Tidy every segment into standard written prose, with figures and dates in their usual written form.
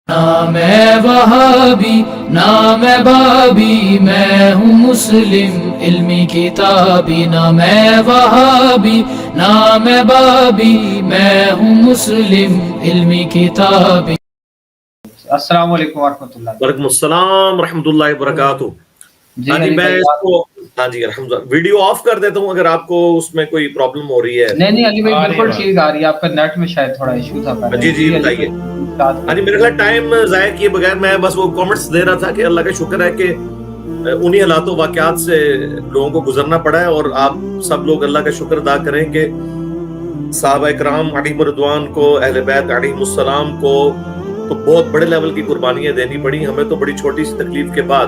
نہ میں وہابی نہ میں بابی، میں ہوں مسلم علمی کتابی، نہ میں وہابی نہ میں بابی، میں ہوں مسلم علمی کتابی۔ السلام علیکم ورحمۃ اللہ۔ وعلیکم السلام ورحمۃ اللہ وبرکاتہ۔ ہاں جی، میں اس کو الحمدللہ ویڈیو آف کر دیتا ہوں اگر آپ کو اس میں کوئی پرابلم ہو رہی ہے۔ نہیں علی بھائی بالکل ٹھیک آ رہی ہے، آپ کا نیٹ میں شاید تھوڑا ایشو تھا پہلے۔ جی بتائیے۔ ہاں جی، میرے خیال ٹائم ضائع کیے بغیر میں بس وہ کامنٹس دے رہا تھا کہ اللہ کا شکر ہے کہ انہی حالات و واقعات سے لوگوں کو گزرنا پڑا ہے، اور آپ سب لوگ اللہ کا شکر ادا کریں کہ صحابہ کرام علیہم رضوان کو، اہل بیت علیہم السلام کو تو بہت بڑے لیول کی قربانیاں دینی پڑی۔ ہمیں تو بڑی چھوٹی سی تکلیف کے بعد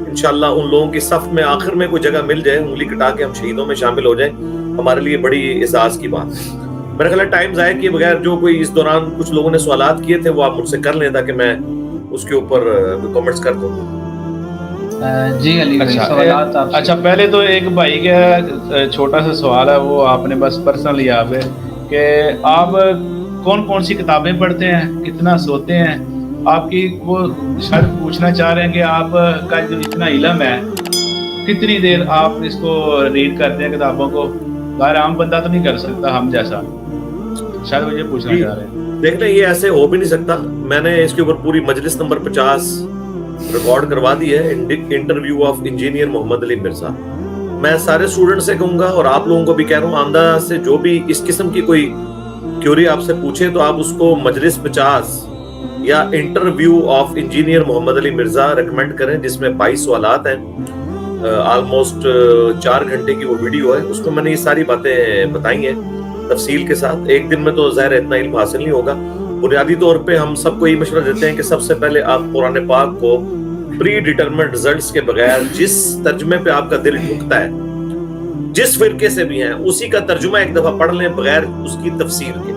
انشاءاللہ ان لوگوں کی صف میں آخر میں کوئی جگہ مل جائے، انگلی کٹا کے ہم شہیدوں میں شامل ہو جائیں، ہمارے لیے بڑی اعزاز کی بات ہے۔ میرا خیال ہے ٹائم ضائع کیے بغیر جو کوئی اس دوران کچھ لوگوں نے سوالات کیے تھے وہ آپ مجھ سے کر لیں تاکہ میں اس کے اوپر کامنٹس کر دوں۔ جی علی بھائی سوالات آپ۔ اچھا، پہلے تو ایک بھائی کا چھوٹا سا سوال ہے، وہ آپ نے بس پرسنل یہاں پہ کہ آپ کون کون سی کتابیں پڑھتے ہیں، کتنا سوتے ہیں، آپ کی وہ شاید پوچھنا چاہ رہے ہیں کہ آپ کا جو اتنا علم ہے کتنی دیر آپ اس کو ریڈ کرتے ہیں کتابوں کو، غیر عام بندہ تو نہیں کر سکتا ہم جیسا، شاید مجھے پوچھنا چاہ رہے ہیں۔ دیکھ لیں، یہ ایسے ہو بھی نہیں سکتا۔ میں نے اس کے اوپر پوری مجلس نمبر 50 ریکارڈ کروا دی ہے، انٹرویو آف انجینئر محمد علی مرزا۔ میں سارے اسٹوڈنٹ سے کہوں گا اور آپ لوگوں کو بھی کہہ رہا ہوں، آمدہ سے جو بھی اس قسم کی کوئی کیوری آپ سے پوچھے تو آپ اس کو مجلس 50 یا interview of engineer Muhammad Ali Mirza recommend کریں، جس میں 22 سوالات ہیں، آلموسٹ 4 گھنٹے کی وہ ویڈیو ہے۔ اس میں میں نے یہ ساری باتیں بتائی ہیں تفصیل کے ساتھ۔ ایک دن میں تو ظاہر اتنا علم حاصل نہیں ہوگا۔ بنیادی طور پہ ہم سب کو یہ مشورہ دیتے ہیں کہ سب سے پہلے آپ قرآن پاک کو پری ڈیٹرمنٹ رزلٹس کے بغیر جس ترجمے پہ آپ کا دل ٹھکتا ہے، جس فرقے سے بھی ہیں، اسی کا ترجمہ ایک دفعہ پڑھ لیں بغیر اس کی تفسیر کے۔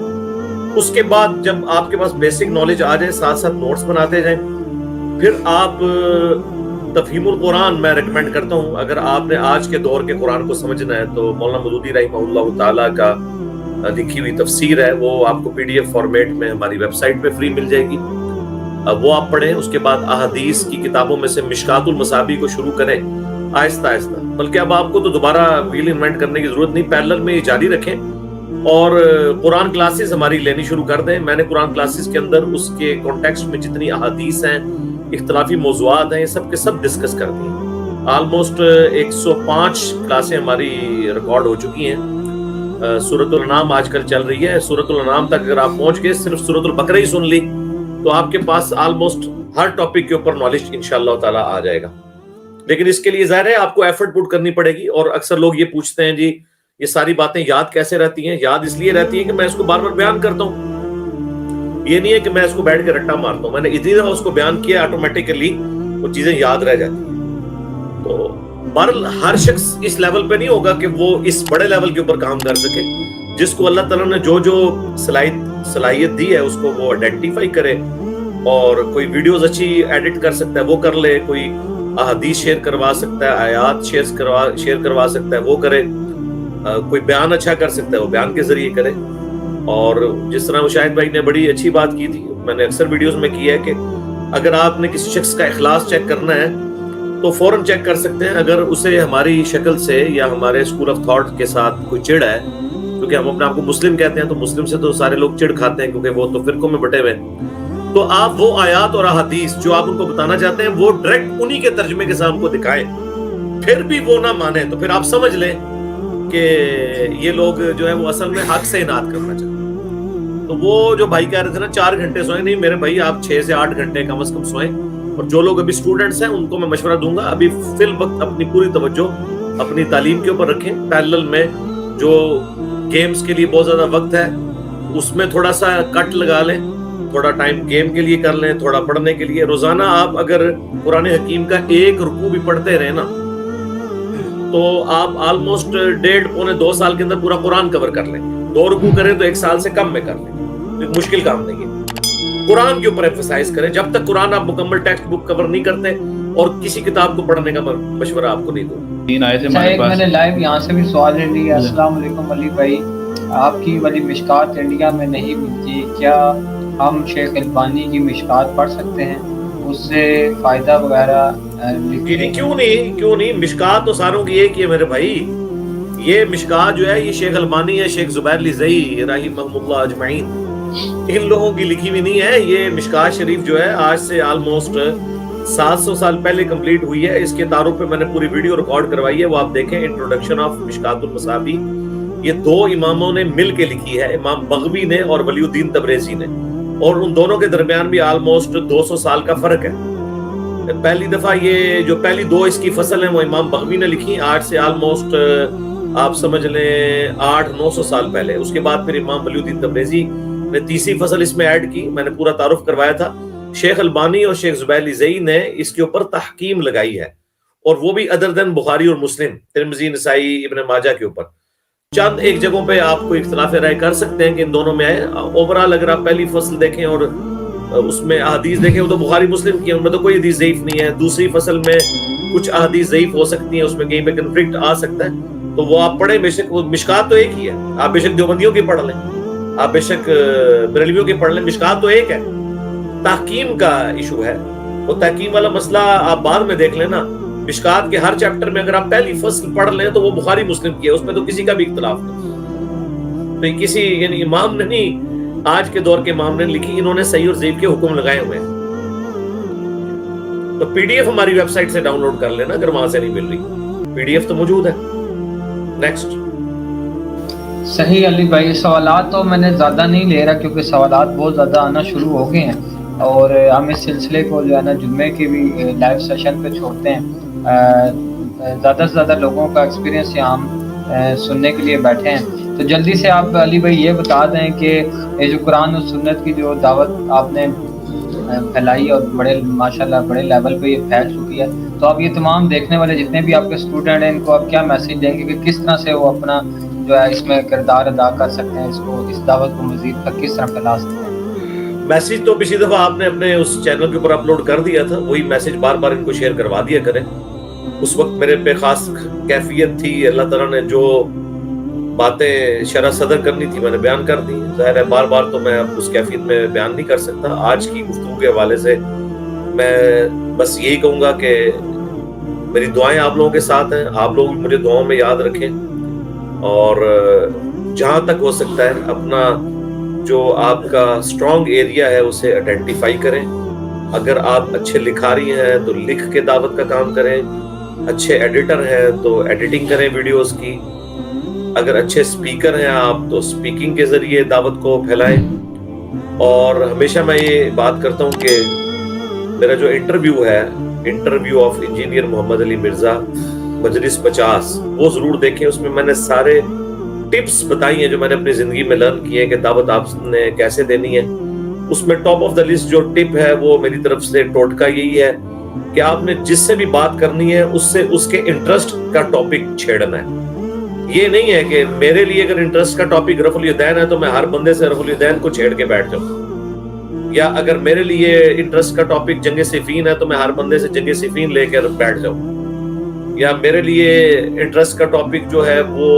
اس کے بعد جب آپ کے پاس بیسک نالج آ جائے، ساتھ ساتھ نوٹس بناتے جائیں، پھر آپ تفہیم القرآن میں ریکمینڈ کرتا ہوں۔ اگر آپ نے آج کے دور کے قرآن کو سمجھنا ہے تو مولانا مودودی رحمہ اللہ تعالیٰ کا لکھی ہوئی تفسیر ہے، وہ آپ کو پی ڈی ایف فارمیٹ میں ہماری ویب سائٹ پہ فری مل جائے گی، وہ آپ پڑھیں۔ اس کے بعد احادیث کی کتابوں میں سے مشکات المصابیح کو شروع کریں آہستہ آہستہ، بلکہ اب آپ کو تو دوبارہ ویل انوینٹ کرنے کی ضرورت نہیں، پیرلل میں یہ جاری رکھیں اور قرآن کلاسز ہماری لینی شروع کر دیں۔ میں نے قرآن کلاسز کے اندر اس کے کانٹیکسٹ میں جتنی احادیث ہیں، اختلافی موضوعات ہیں، یہ سب کے سب ڈسکس کر دی ہیں۔ آلموسٹ 105 کلاسیں ہماری ریکارڈ ہو چکی ہیں۔ سورۃ الانعام آج کل چل رہی ہے، سورۃ الانعام تک اگر آپ پہنچ گئے، صرف سورۃ البقرہ ہی سن لی تو آپ کے پاس آلموسٹ ہر ٹاپک کے اوپر نالج انشاءاللہ تعالیٰ آ جائے گا۔ لیکن اس کے لیے ظاہر ہے آپ کو ایفرٹ پٹ کرنی پڑے گی، اور اکثر لوگ یہ پوچھتے ہیں جی یہ ساری باتیں یاد کیسے رہتی ہیں؟ یاد اس لیے رہتی ہیں کہ میں اس کو بار بار بیان کرتا ہوں، یہ نہیں ہے کہ میں اس کو بیٹھ کے رٹا مارتا ہوں، میں نے اتنی دفعہ اس کو بیان کیا آٹومیٹیکلی وہ چیزیں یاد رہ جاتی ہیں۔ تو بہرحال ہر شخص اس لیول پہ نہیں ہوگا کہ وہ اس بڑے لیول کے اوپر کام کر سکے۔ جس کو اللہ تعالیٰ نے جو جو صلاحیت دی ہے اس کو وہ آئیڈینٹیفائی کرے، اور کوئی ویڈیوز اچھی ایڈٹ کر سکتا ہے وہ کر لے، کوئی احادیث شیئر کروا سکتا ہے، آیات شیئر کروا سکتا ہے وہ کرے، کوئی بیان اچھا کر سکتا ہے وہ بیان کے ذریعے کرے۔ اور جس طرح مشاہد بھائی نے بڑی اچھی بات کی تھی، میں نے اکثر ویڈیوز میں کی ہے کہ اگر آپ نے کسی شخص کا اخلاص چیک کرنا ہے تو فوراً چیک کر سکتے ہیں۔ اگر اسے ہماری شکل سے یا ہمارے اسکول آف تھاٹ کے ساتھ کوئی چڑ ہے، کیونکہ ہم اپنے آپ کو مسلم کہتے ہیں تو مسلم سے تو سارے لوگ چڑ کھاتے ہیں کیونکہ وہ تو فرقوں میں بٹے ہوئے ہیں، تو آپ وہ آیات اور احادیث جو آپ ان کو بتانا چاہتے ہیں وہ ڈائریکٹ انہی کے ترجمے کے ساتھ ان کو دکھائیں۔ پھر بھی وہ نہ مانیں تو پھر آپ سمجھ لیں کہ یہ لوگ جو ہے وہ اصل میں حق سے اناد کرنا چاہتے ہیں۔ تو وہ جو بھائی کہہ رہے تھے نا 4 گھنٹے سوئیں، نہیں میرے بھائی آپ 6 سے 8 گھنٹے کم از کم سوئیں۔ اور جو لوگ ابھی اسٹوڈنٹس ہیں ان کو میں مشورہ دوں گا ابھی فی الوقت اپنی پوری توجہ اپنی تعلیم کے اوپر رکھیں، پیرلل میں جو گیمز کے لیے بہت زیادہ وقت ہے اس میں تھوڑا سا کٹ لگا لیں، تھوڑا ٹائم گیم کے لیے کر لیں، تھوڑا پڑھنے کے لیے۔ روزانہ آپ اگر قرآن حکیم کا ایک رکوع بھی پڑھتے رہے نا تو آپ آلموسٹ 1.5 پونے 2 سال کے اندر پورا قرآن کور کر لیں۔ 2 رکوع کریں تو 1 سال سے کم میں کر لیں، مشکل کام نہیں ہے۔ قرآن کے اوپر ایمفسائز کریں، جب تک قرآن آپ مکمل ٹیکسٹ بک کور نہیں کرتے، اور کسی کتاب کو پڑھنے کا مشورہ آپ کو نہیں دوں۔ میں نے لائیو یہاں سے بھی سوال لے لیا۔ السلام علیکم علی بھائی، آپ کی والی مشکات انڈیا میں نہیں ملتی، کیا ہم شیخ البانی کی مشکات پڑھ سکتے ہیں، اس سے فائدہ وغیرہ لکھتے ہیں؟ کیوں نہیں، مشکات تو ساروں کی ایک ہی ہے میرے بھائی. یہ مشکات جو ہے یہ شیخ البانی ہے، شیخ زبیر لزئی رحمہ اللہ اجمعین، ان لوگوں کی لکھی ہوئی نہیں ہے. یہ مشکات شریف جو ہے آج سے آلموسٹ 700 سال پہلے کمپلیٹ ہوئی ہے. اس کے تعارف پہ میں نے پوری ویڈیو ریکارڈ کروائی ہے، وہ آپ دیکھیں، انٹروڈکشن آف مشکات المصابیح. یہ 2 اماموں نے مل کے لکھی ہے، امام بغوی نے اور ولی الدین تبریزی نے، اور ان دونوں کے درمیان بھی آلموسٹ 200 سال کا فرق ہے. پہلی دفعہ یہ جو پہلی 2 اس کی فصل ہیں وہ امام بغوی نے لکھی، آج سے آلموسٹ آپ سمجھ لیں 800-900 سال پہلے. اس کے بعد پھر امام ولی الدین تبریزی نے تیسری فصل اس میں ایڈ کی. میں نے پورا تعارف کروایا تھا. شیخ البانی اور شیخ زبیر لزئی نے اس کے اوپر تحکیم لگائی ہے، اور وہ بھی ادر دین بخاری اور مسلم، ترمذی، نسائی، ابن ماجہ کے اوپر. چند ایک جگہوں پہ آپ کو اختلاف رائے کر سکتے ہیں کہ ان دونوں میں ہے. اوورال اگر آپ پہلی فصل دیکھیں اور اس میں احادیث دیکھیں، وہ تو بخاری مسلم کی ہیں، ان میں تو کوئی حدیث ضعیف نہیں ہے. دوسری فصل میں کچھ احادیث ضعیف ہو سکتی ہیں، اس میں کہیں پہ کنفلکٹ آ سکتا ہے، تو وہ آپ پڑھیں. بے شک وہ مشکات تو ایک ہی ہے. آپ بے شک دیوبندیوں کی پڑھ لیں، آپ بے شک بریلویوں کی پڑھ لیں، مشکات تو ایک ہے. تحکیم کا ایشو ہے، وہ تحکیم والا مسئلہ آپ بعد میں دیکھ لیں نا. مشکات کے ہر چیپٹر میں اگر آپ پہلی فصل پڑھ لیں تو وہ بخاری مسلم کی ہے، اس میں تو کسی کا بھی اختلاف نہیں. تو کسی یعنی امام نے نہیں، آج کے دور کے امام نے لکھی، انہوں نے صحیح اور ضعیف کے حکم لگائے ہوئے ہیں. تو پی ڈی ایف ہماری ویب سائٹ سے ڈاؤن لوڈ کر لینا اگر وہاں سے نہیں مل رہی، پی ڈی ایف تو موجود ہے. نیکسٹ. صحیح علی بھائی، سوالات تو میں نے زیادہ نہیں لے رہا کیونکہ سوالات بہت زیادہ آنا شروع ہو گئے ہیں، اور ہم اس سلسلے کو جو ہے نا جمعے کے بھی لائیو سیشن پہ چھوڑتے ہیں. زیادہ سے زیادہ لوگوں کا ایکسپیرینس یہاں ہم سننے کے لیے بیٹھے ہیں. تو جلدی سے آپ علی بھائی یہ بتا دیں کہ یہ جو قرآن و سنت کی جو دعوت آپ نے پھیلائی اور بڑے ماشاءاللہ بڑے لیول پہ یہ پھیل چکی ہے، تو آپ یہ تمام دیکھنے والے جتنے بھی آپ کے اسٹوڈنٹ ہیں ان کو آپ کیا میسج دیں گے کہ کس طرح سے وہ اپنا جو ہے اس میں کردار ادا کر سکتے ہیں، اس دعوت کو مزید تک کس طرح پھیلا سکتے ہیں؟ میسج تو پچھلی دفعہ آپ نے اپنے اس چینل کے اوپر اپلوڈ کر دیا تھا، وہی میسج بار بار ان کو شیئر کروا دیا کریں. اس وقت میرے پہ خاص کیفیت تھی، اللہ تعالیٰ نے جو باتیں شرح صدر کرنی تھی میں نے بیان کر دی. ظاہر ہے بار بار تو میں اب اس کیفیت میں بیان نہیں کر سکتا. آج کی گفتگو کے حوالے سے میں بس یہی کہوں گا کہ میری دعائیں آپ لوگوں کے ساتھ ہیں، آپ لوگ مجھے دعاؤں میں یاد رکھیں، اور جہاں تک ہو سکتا ہے اپنا جو آپ کا اسٹرانگ ایریا ہے اسے آئیڈینٹیفائی کریں. اگر آپ اچھے لکھاری ہیں تو لکھ کے دعوت کا کام کریں، اچھے ایڈیٹر ہیں تو ایڈیٹنگ کریں ویڈیوز کی، اگر اچھے سپیکر ہیں آپ تو سپیکنگ کے ذریعے دعوت کو پھیلائیں. اور ہمیشہ میں یہ بات کرتا ہوں کہ میرا جو انٹرویو ہے، انٹرویو آف انجینئر محمد علی مرزا مجلس 50، وہ ضرور دیکھیں. اس میں میں نے سارے ٹپس بتائی ہیں جو میں نے اپنی زندگی میں لرن کی ہیں کہ دعوت آپ نے کیسے دینی ہے. اس میں ٹاپ آف دا لسٹ جو ٹپ ہے وہ میری طرف سے ٹوٹکا یہی ہے کہ آپ نے جس سے بھی بات کرنی ہے اس سے اس کے انٹرسٹ کا ٹاپک چھیڑنا ہے. یہ نہیں ہے کہ میرے لیے اگر انٹرسٹ کا ٹاپک رفع الیدین ہے تو میں ہر بندے سے رفع الیدین کو چھیڑ کے بیٹھ جاؤں، یا اگر میرے لیے انٹرسٹ کا ٹاپک جنگ صفین ہے تو میں ہر بندے سے جنگ صفین لے کر بیٹھ جاؤں، یا میرے لیے انٹرسٹ کا ٹاپک جو ہے وہ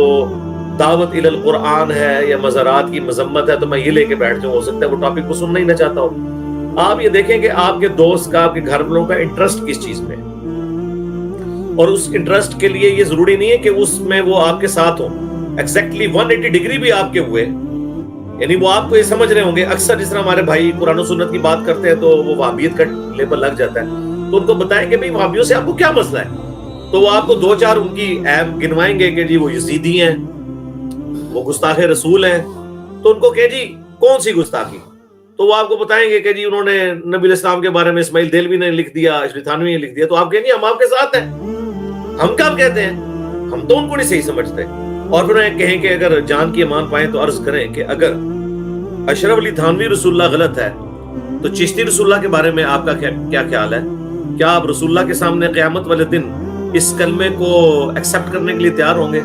دعوت الی القرآن ہے یا مزارات کی مذمت ہے تو میں یہ لے کے بیٹھ جاؤں. ہو سکتا ہے وہ ٹاپک کو سننا ہی نہ چاہتا ہوں. آپ یہ دیکھیں کہ آپ کے دوست کا، آپ کے گھر والوں کا انٹرسٹ کس چیز میں ہے، اور اس انٹرسٹ کے لیے یہ ضروری نہیں ہے کہ اس میں وہ آپ کے ساتھ ہوں ایگزیکٹلی 180 ڈگری بھی آپ کے ہوئے، یعنی وہ آپ کو یہ سمجھ رہے ہوں گے. اکثر جس طرح ہمارے بھائی قرآن و سنت کی بات کرتے ہیں تو وہ وہابیت کا لیبل لگ جاتا ہے، تو ان کو بتائیں کہ بھئی وہابیوں سے آپ کو کیا مسئلہ ہے، تو وہ آپ کو 2-4 ان کی ایپ گنوائیں گے کہ جی وہ یزیدی ہیں، وہ گستاخ رسول ہیں. تو ان کو کہ جی کون سی گستاخی، تو وہ آپ کو بتائیں گے کہ جی انہوں نے نبی الاسلام کے بارے میں اسماعیل دیلوی نے لکھ دیا، اشرف تھانوی نے لکھ دیا. تو آپ کہیں گے ہم آپ کے ساتھ ہیں، ہم کب کہتے ہیں، ہم تو ان کو نہیں صحیح سمجھتے. اور پھر کہیں کہ اگر جان کی امان پائیں تو عرض کریں کہ اگر اشرف علی تھانوی رسول اللہ غلط ہے تو چشتی رسول اللہ کے بارے میں آپ کا کیا خیال ہے؟ کیا آپ رسول اللہ کے سامنے قیامت والے دن اس کلمے کو ایکسپٹ کرنے کے لیے تیار ہوں گے؟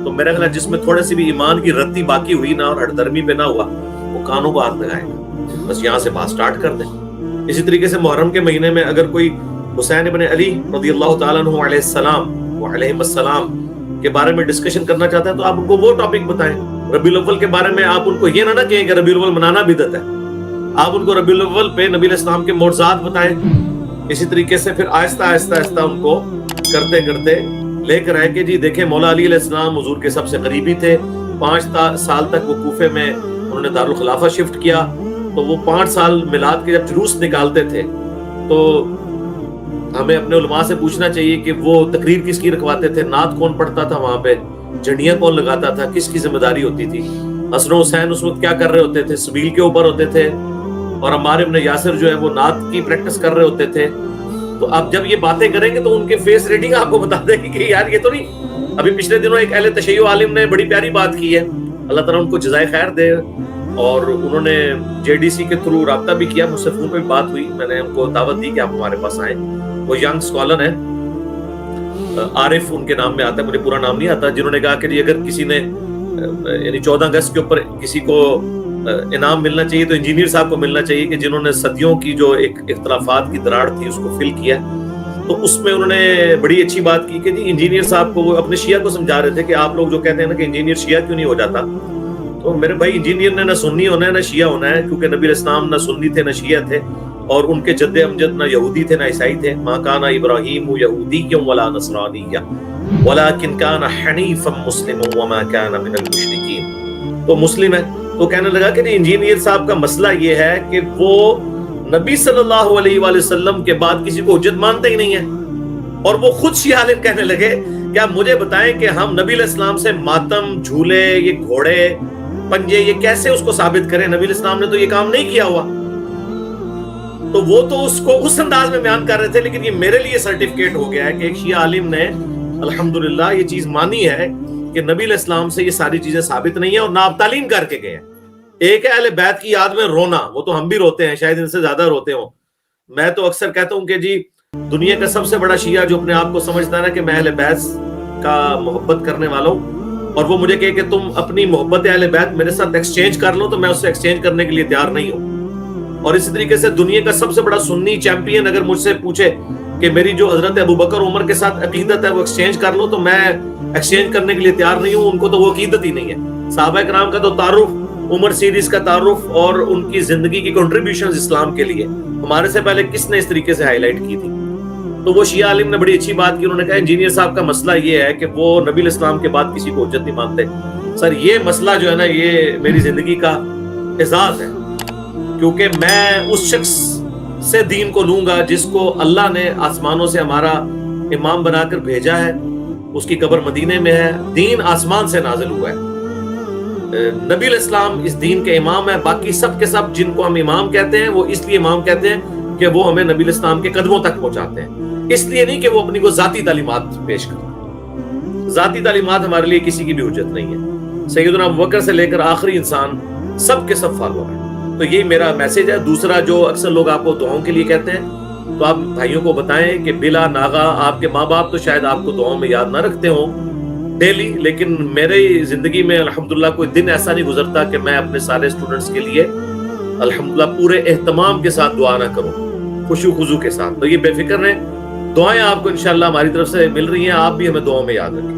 تو میرا خیال ہے جس میں تھوڑے سی بھی ایمان کی رتی باقی ہوئی نہ اور ہٹ درمی پہ نہ ہوا وہ کانوں کو ہاتھ لگائے گا. بس یہاں سے بات سٹارٹ کر دیں. اسی طریقے سے محرم کے مہینے میں اگر کوئی حسین ابن علی رضی اللہ تعالیٰ عنہ علیہ السلام وعلیہ السلام کے بارے میں ڈسکشن کرنا چاہتا ہے تو آپ ان کو وہ ٹاپک بتائیں. ربیع الاول کے بارے میں آپ ان کو یہ نہ کہیں کہ ربیع الاول منانا بدعت ہے. آپ ان کو ربیع الاول پہ نبی علیہ السلام کے معجزات بتائیں. اسی طریقے سے پھر آہستہ آہستہ آہستہ ان کو کرتے کرتے لے کر آئے کہ جی دیکھیں مولا علی علیہ السلام حضور کے سب سے قریبی تھے. 5 سال تک وہ کوفے میں انہوں نے دارالخلافہ شفٹ کیا. تو وہ 5 سال میلاد کے جب جلوس نکالتے تھے تو ہمیں اپنے علماء سے پوچھنا چاہیے کہ وہ تقریر کس کی رکھواتے تھے, نعت کون پڑھتا تھا وہاں پہ, جھنڈیاں کون لگاتا تھا, کس کی ذمہ داری ہوتی تھی, حسن و حسین اس وقت کیا کر رہے ہوتے تھے, سبیل کے اوپر ہوتے تھے, اور عمار ابن یاسر جو ہے وہ نعت کی پریکٹس کر رہے ہوتے تھے. تو اب جب یہ باتیں کریں گے تو ان کے فیس ریڈنگ آپ کو بتا دے گی کہ یار یہ تو نہیں. ابھی پچھلے دنوں ایک اہل تشیع عالم نے بڑی پیاری بات کی ہے, اللہ تعالیٰ ان کو جزائے خیر دے, اور انہوں نے JDC کے تھرو رابطہ بھی کیا, مجھ سے فون پہ بھی بات ہوئی, میں نے ان کو دعوت دی کہ آپ ہمارے پاس آئیں. وہ ینگ اسکالر ہیں, عارف ان کے نام میں آتا ہے, مجھے پورا نام نہیں آتا, جنہوں نے کہا کہ جی اگر کسی نے یعنی 14 اگست کے اوپر کسی کو انعام ملنا چاہیے تو انجینئر صاحب کو ملنا چاہیے کہ جنہوں نے صدیوں کی جو ایک اختلافات کی دراڑ تھی اس کو فل کیا. تو اس میں انہوں نے بڑی اچھی بات کی کہ جی انجینئر صاحب کو, وہ اپنے شیعہ کو سمجھا رہے تھے کہ آپ لوگ جو کہتے ہیں نا کہ انجینئر شیعہ کیوں نہیں ہو جاتا, تو میرے بھائی انجینئر نے نہ سنی ہونا ہے نہ شیعہ ہونا ہے, کیونکہ نبی علیہ السلام نہ سنی تھے نہ شیعہ تھے, اور ان کے جد امجد نہ یہودی تھے نہ عیسائی تھے. ما کان ابراہیم یہودیا ولا نصرانیا ولکن کان حنیفا مسلما وما کان من المشرکین. تو مسلم ہے. تو کہنے لگا کہ انجینئر صاحب کا مسئلہ یہ ہے کہ وہ نبی صلی اللہ علیہ وآلہ وسلم کے بعد کسی کو حجت مانتے ہی نہیں ہے, اور وہ خود شیعہ عالم کہنے لگے کہ آپ مجھے بتائیں کہ ہم نبی علیہ السلام سے ماتم, جھولے, یہ گھوڑے, پنجے, یہ کیسے اس کو ثابت کریں, نبی علیہ السلام نے تو یہ کام نہیں کیا ہوا. تو وہ تو اس کو اس انداز میں بیان کر رہے تھے, لیکن یہ میرے لیے سرٹیفکیٹ ہو گیا ہے کہ ایک شیعہ عالم نے الحمدللہ یہ چیز مانی ہے کہ نبی علیہ السلام سے یہ ساری چیزیں ثابت نہیں ہیں اور نہ آپ تعلیم کر کے گئے ہیں. ایک ہے اہل بیت کی یاد میں رونا, وہ تو ہم بھی روتے ہیں, شاید ان سے زیادہ روتے ہوں. میں تو اکثر کہتا ہوں کہ جی دنیا کا سب سے بڑا شیعہ جو اپنے آپ کو سمجھتا ہے نا کہ میں اہل بیت کا محبت کرنے والا ہوں, اور وہ مجھے کہے کہ تم اپنی محبت اہل بیت میرے ساتھ ایکسچینج کر لو, تو میں اس سے ایکسچینج کرنے کے لیے تیار نہیں ہوں. اور اسی طریقے سے دنیا کا سب سے بڑا سنی چیمپئن اگر مجھ سے پوچھے کہ میری جو حضرت ابوبکر عمر کے ساتھ عقیدت ہے وہ ایکسچینج کر لو, تو میں ایکسچینج کرنے کے لیے تیار نہیں ہوں. ان کو تو وہ عقیدت ہی نہیں ہے. صحابہ کرام کا تو تعارف, عمر سیریز کا تعارف اور ان کی زندگی کی کنٹریبیوشنز اسلام کے لیے ہمارے سے پہلے کس نے اس طریقے سے ہائی لائٹ کی تھی. تو وہ شیعہ عالم نے بڑی اچھی بات کی, انہوں نے کہا انجینئر صاحب کا مسئلہ یہ ہے کہ وہ نبی علیہ السلام کے بعد کسی کو حجت نہیں مانتے. سر یہ مسئلہ جو ہے نا یہ میری زندگی کا اعزاز ہے, کیونکہ میں اس شخص سے دین کو لوں گا جس کو اللہ نے آسمانوں سے ہمارا امام بنا کر بھیجا ہے, اس کی قبر مدینے میں ہے, دین آسمان سے نازل ہوا ہے, نبی علیہ السلام اس دین کے امام ہیں. باقی سب کے سب جن کو ہم امام کہتے ہیں وہ اس لیے امام کہتے ہیں کہ وہ ہمیں نبی علیہ السلام کے قدموں تک پہنچاتے ہیں, اس لیے نہیں کہ وہ اپنی کو ذاتی تعلیمات پیش کرتے. ذاتی تعلیمات ہمارے لیے کسی کی بھی حجت نہیں ہے. سیدنا ابوبکر سے لے کر آخری انسان سب کے سب فالوور ہیں. تو یہ میرا میسج ہے. دوسرا جو اکثر لوگ آپ کو دعاؤں کے لیے کہتے ہیں, تو آپ بھائیوں کو بتائیں کہ بلا ناغا آپ کے ماں باپ تو شاید آپ کو دعاؤں میں یاد نہ رکھتے ہوں ڈیلی, لیکن میری زندگی میں الحمدللہ کوئی دن ایسا نہیں گزرتا کہ میں اپنے سارے اسٹوڈنٹس کے لیے الحمدللہ پورے اہتمام کے ساتھ دعا نہ کروں, خوشو خضو کے ساتھ. تو یہ بے فکر رہیں, دعائیں آپ کو انشاءاللہ ہماری طرف سے مل رہی ہیں, آپ بھی ہمیں دعاؤں میں یاد رکھیں.